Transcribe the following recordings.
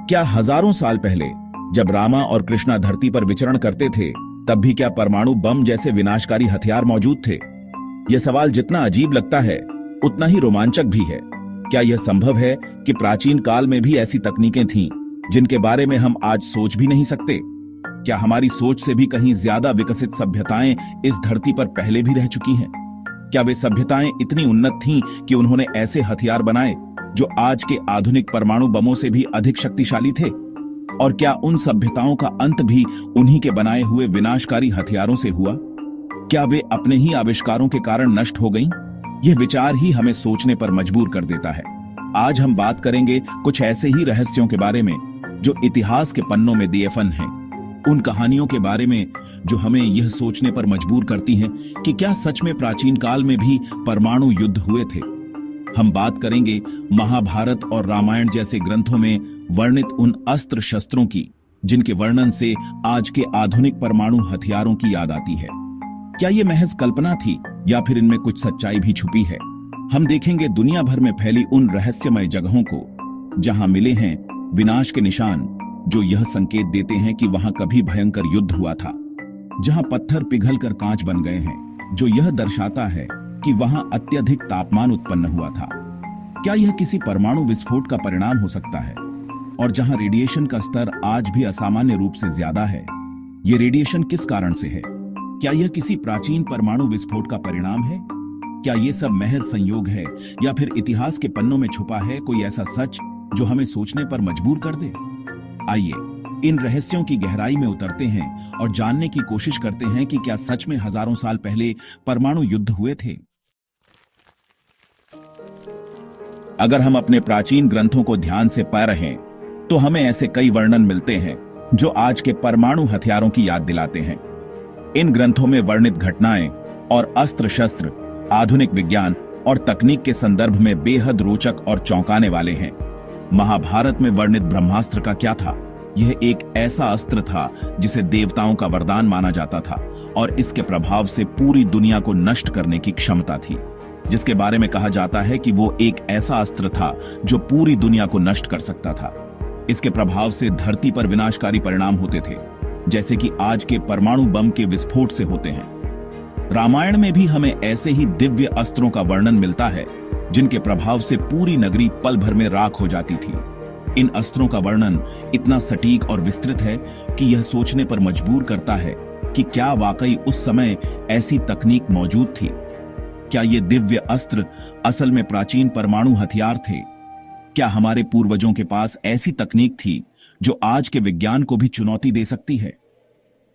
क्या हजारों साल पहले जब रामा और कृष्णा धरती पर विचरण करते थे तब भी क्या परमाणु बम जैसे विनाशकारी हथियार मौजूद थे? यह सवाल जितना अजीब लगता है उतना ही रोमांचक भी है। क्या यह संभव है कि प्राचीन काल में भी ऐसी तकनीकें थीं जिनके बारे में हम आज सोच भी नहीं सकते? क्या हमारी सोच से भी कहीं ज्यादा विकसित सभ्यताएं इस धरती पर पहले भी रह चुकी हैं? क्या वे सभ्यताएं इतनी उन्नत थीं कि उन्होंने ऐसे हथियार बनाए जो आज के आधुनिक परमाणु बमों से भी अधिक शक्तिशाली थे? और क्या उन सभ्यताओं का अंत भी उन्हीं के बनाए हुए विनाशकारी हथियारों से हुआ? क्या वे अपने ही आविष्कारों के कारण नष्ट हो गईं? यह विचार ही हमें सोचने पर मजबूर कर देता है। आज हम बात करेंगे कुछ ऐसे ही रहस्यों के बारे में जो इतिहास के पन्नों में दफन हैं। उन कहानियों के बारे में जो हमें यह सोचने पर मजबूर करती हैं कि क्या सच में प्राचीन काल में भी परमाणु युद्ध हुए थे। हम बात करेंगे महाभारत और रामायण जैसे ग्रंथों में वर्णित उन अस्त्र शस्त्रों की जिनके वर्णन से आज के आधुनिक परमाणु हथियारों की याद आती है। क्या ये महज कल्पना थी या फिर इनमें कुछ सच्चाई भी छुपी है? हम देखेंगे दुनिया भर में फैली उन रहस्यमय जगहों को जहां मिले हैं विनाश के निशान जो यह संकेत देते हैं कि वहां कभी भयंकर युद्ध हुआ था, जहां पत्थर पिघलकर कांच बन गए हैं जो यह दर्शाता है कि वहां अत्यधिक तापमान उत्पन्न हुआ था। क्या यह किसी परमाणु विस्फोट का परिणाम हो सकता है? और जहां रेडिएशन का स्तर आज भी असामान्य रूप से ज्यादा है, यह रेडिएशन किस कारण से है? क्या यह किसी प्राचीन परमाणु विस्फोट का परिणाम है? क्या यह सब महज संयोग है या फिर इतिहास के पन्नों में छुपा है कोई ऐसा सच जो हमें सोचने पर मजबूर कर दे? आइए इन रहस्यों की गहराई में उतरते हैं और जानने की कोशिश करते हैं कि क्या सच में हजारों साल पहले परमाणु युद्ध हुए थे। अगर हम अपने प्राचीन ग्रंथों को ध्यान से पढ़ रहे हैं तो हमें ऐसे कई वर्णन मिलते हैं जो आज के परमाणु हथियारों की याद दिलाते हैं। इन ग्रंथों में वर्णित घटनाएं और अस्त्र शस्त्र आधुनिक विज्ञान और तकनीक के संदर्भ में बेहद रोचक और चौंकाने वाले हैं। महाभारत में वर्णित ब्रह्मास्त्र का क्या था? यह एक ऐसा अस्त्र था जिसे देवताओं का वरदान माना जाता था और इसके प्रभाव से पूरी दुनिया को नष्ट करने की क्षमता थी, जिसके बारे में कहा जाता है कि वो एक ऐसा अस्त्र था जो पूरी दुनिया को नष्ट कर सकता था। इसके प्रभाव से धरती पर विनाशकारी परिणाम होते थे, जैसे कि आज के परमाणु बम के विस्फोट से होते हैं। रामायण में भी हमें ऐसे ही दिव्य अस्त्रों का वर्णन मिलता है जिनके प्रभाव से पूरी नगरी पल भर में राख हो जाती थी। इन अस्त्रों का वर्णन इतना सटीक और विस्तृत है कि यह सोचने पर मजबूर करता है कि क्या वाकई उस समय ऐसी तकनीक मौजूद थी? क्या ये दिव्य अस्त्र असल में प्राचीन परमाणु हथियार थे? क्या हमारे पूर्वजों के पास ऐसी तकनीक थी जो आज के विज्ञान को भी चुनौती दे सकती है?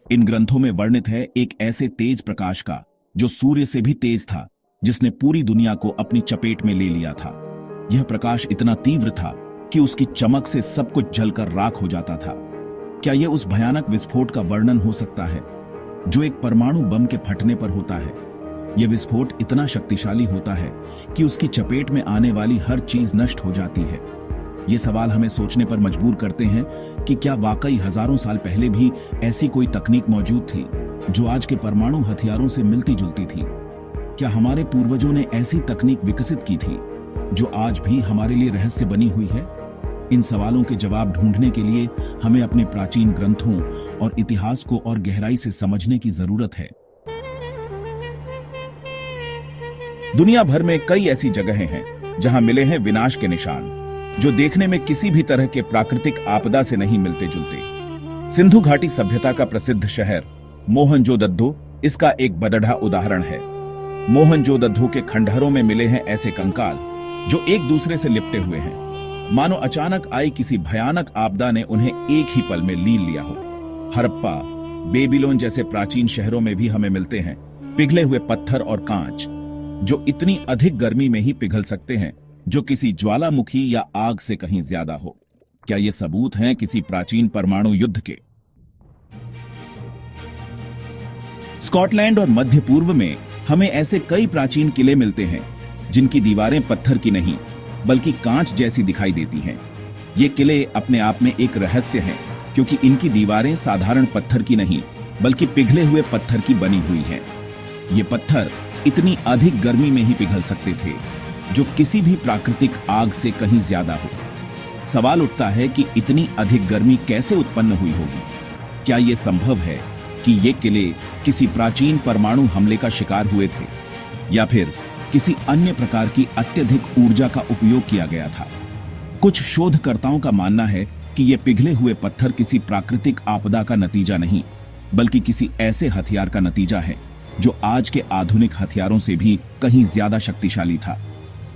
इन ग्रंथों में वर्णित है एक ऐसे तेज प्रकाश का जो सूर्य से भी तेज था, जिसने पूरी दुनिया को अपनी चपेट में ले लिया था। यह प्रकाश इतना तीव्र था कि उसकी चमक से सब कुछ जलकर राख हो जाता था। क्या यह उस भयानक विस्फोट का वर्णन हो सकता है जो एक परमाणु बम के फटने पर होता है? यह विस्फोट इतना शक्तिशाली होता है कि उसकी चपेट में आने वाली हर चीज नष्ट हो जाती है। ये सवाल हमें सोचने पर मजबूर करते हैं कि क्या वाकई हजारों साल पहले भी ऐसी कोई तकनीक मौजूद थी जो आज के परमाणु हथियारों से मिलती जुलती थी? क्या हमारे पूर्वजों ने ऐसी तकनीक विकसित की थी जो आज भी हमारे लिए रहस्य बनी हुई है? इन सवालों के जवाब ढूंढने के लिए हमें अपने प्राचीन ग्रंथों और इतिहास को और गहराई से समझने की जरूरत है। दुनिया भर में कई ऐसी जगहें हैं जहां मिले हैं विनाश के निशान जो देखने में किसी भी तरह के प्राकृतिक आपदा से नहीं मिलते जुलते। सिंधु घाटी सभ्यता का प्रसिद्ध शहर मोहनजोदड़ो इसका एक बड़बड़ा उदाहरण है। मोहनजोदड़ो के खंडहरों में मिले हैं ऐसे कंकाल जो एक दूसरे से लिपटे हुए हैं, मानो अचानक आई किसी भयानक आपदा ने उन्हें एक ही पल में लीन लिया हो। हड़प्पा, बेबीलोन जैसे प्राचीन शहरों में भी हमें मिलते हैं पिघले हुए पत्थर और कांच जो इतनी अधिक गर्मी में ही पिघल सकते हैं जो किसी ज्वालामुखी या आग से कहीं ज्यादा हो। क्या ये सबूत हैं किसी प्राचीन परमाणु युद्ध के? स्कॉटलैंड और मध्य पूर्व में हमें ऐसे कई प्राचीन किले मिलते हैं जिनकी दीवारें पत्थर की नहीं बल्कि कांच जैसी दिखाई देती हैं। ये किले अपने आप में एक रहस्य हैं क्योंकि इनकी दीवारें साधारण पत्थर की नहीं बल्कि पिघले हुए पत्थर की बनी हुई हैं। ये पत्थर इतनी अधिक गर्मी में ही पिघल सकते थे जो किसी भी प्राकृतिक आग से कहीं ज्यादा हो। सवाल उठता है कि इतनी अधिक गर्मी कैसे उत्पन्न हुई होगी। क्या यह संभव है कि ये किले किसी प्राचीन परमाणु हमले का शिकार हुए थे, या फिर किसी अन्य प्रकार की अत्यधिक ऊर्जा का उपयोग किया गया था? कुछ शोधकर्ताओं का मानना है कि ये पिघले हुए पत्थर किसी प्राकृतिक आपदा का नतीजा नहीं, बल्कि किसी ऐसे हथियार का नतीजा है जो आज के आधुनिक हथियारों से भी कहीं ज्यादा शक्तिशाली था।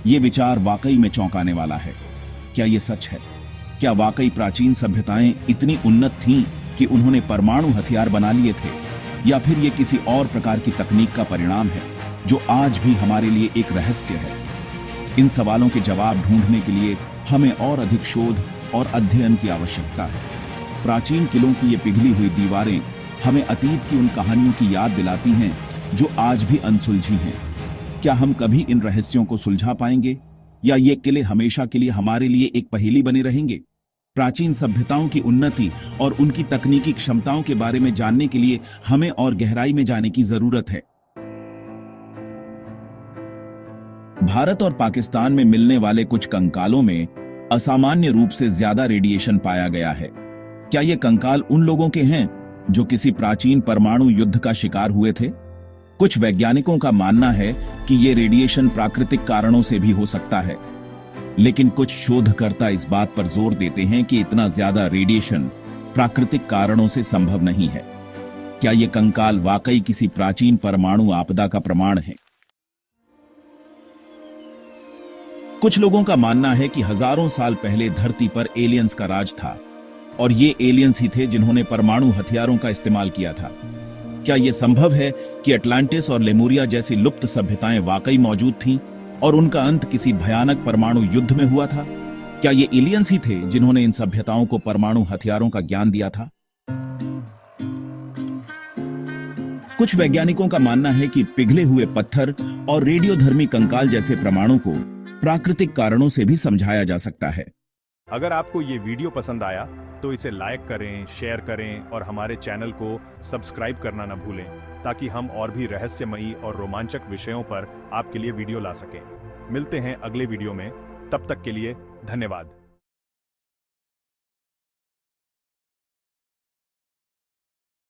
ये विचार वाकई में चौंकाने वाला है। क्या ये सच है? क्या वाकई प्राचीन सभ्यताएं इतनी उन्नत थीं कि उन्होंने परमाणु हथियार बना लिए थे, या फिर ये किसी और प्रकार की तकनीक का परिणाम है जो आज भी हमारे लिए एक रहस्य है? इन सवालों के जवाब ढूंढने के लिए हमें और अधिक शोध और अध्ययन की आवश्यकता है। प्राचीन किलों की ये पिघली हुई दीवारें हमें अतीत की उन कहानियों की याद दिलाती हैं जो आज भी अनसुलझी हैं। क्या हम कभी इन रहस्यों को सुलझा पाएंगे, या ये किले हमेशा के लिए हमारे लिए एक पहेली बने रहेंगे? प्राचीन सभ्यताओं की उन्नति और उनकी तकनीकी क्षमताओं के बारे में जानने के लिए हमें और गहराई में जाने की जरूरत है। भारत और पाकिस्तान में मिलने वाले कुछ कंकालों में असामान्य रूप से ज्यादा रेडिएशन पाया गया है। क्या ये कंकाल उन लोगों के हैं जो किसी प्राचीन परमाणु युद्ध का शिकार हुए थे? कुछ वैज्ञानिकों का मानना है कि ये रेडिएशन प्राकृतिक कारणों से भी हो सकता है, लेकिन कुछ शोधकर्ता इस बात पर जोर देते हैं कि इतना ज्यादा रेडिएशन प्राकृतिक कारणों से संभव नहीं है। क्या ये कंकाल वाकई किसी प्राचीन परमाणु आपदा का प्रमाण है? कुछ लोगों का मानना है कि हजारों साल पहले धरती पर एलियंस का राज था, और ये एलियंस ही थे जिन्होंने परमाणु हथियारों का इस्तेमाल किया था। क्या यह संभव है कि अटलांटिस और लेमुरिया जैसी लुप्त सभ्यताएं वाकई मौजूद थीं और उनका अंत किसी भयानक परमाणु युद्ध में हुआ था? क्या ये एलियंस ही थे जिन्होंने इन सभ्यताओं को परमाणु हथियारों का ज्ञान दिया था? कुछ वैज्ञानिकों का मानना है कि पिघले हुए पत्थर और रेडियोधर्मी कंकाल जैसे प्रमाणों को प्राकृतिक कारणों से भी समझाया जा सकता है। अगर आपको ये वीडियो पसंद आया तो इसे लाइक करें, शेयर करें और हमारे चैनल को सब्सक्राइब करना न भूलें, ताकि हम और भी रहस्यमयी और रोमांचक विषयों पर आपके लिए वीडियो ला सकें। मिलते हैं अगले वीडियो में, तब तक के लिए धन्यवाद।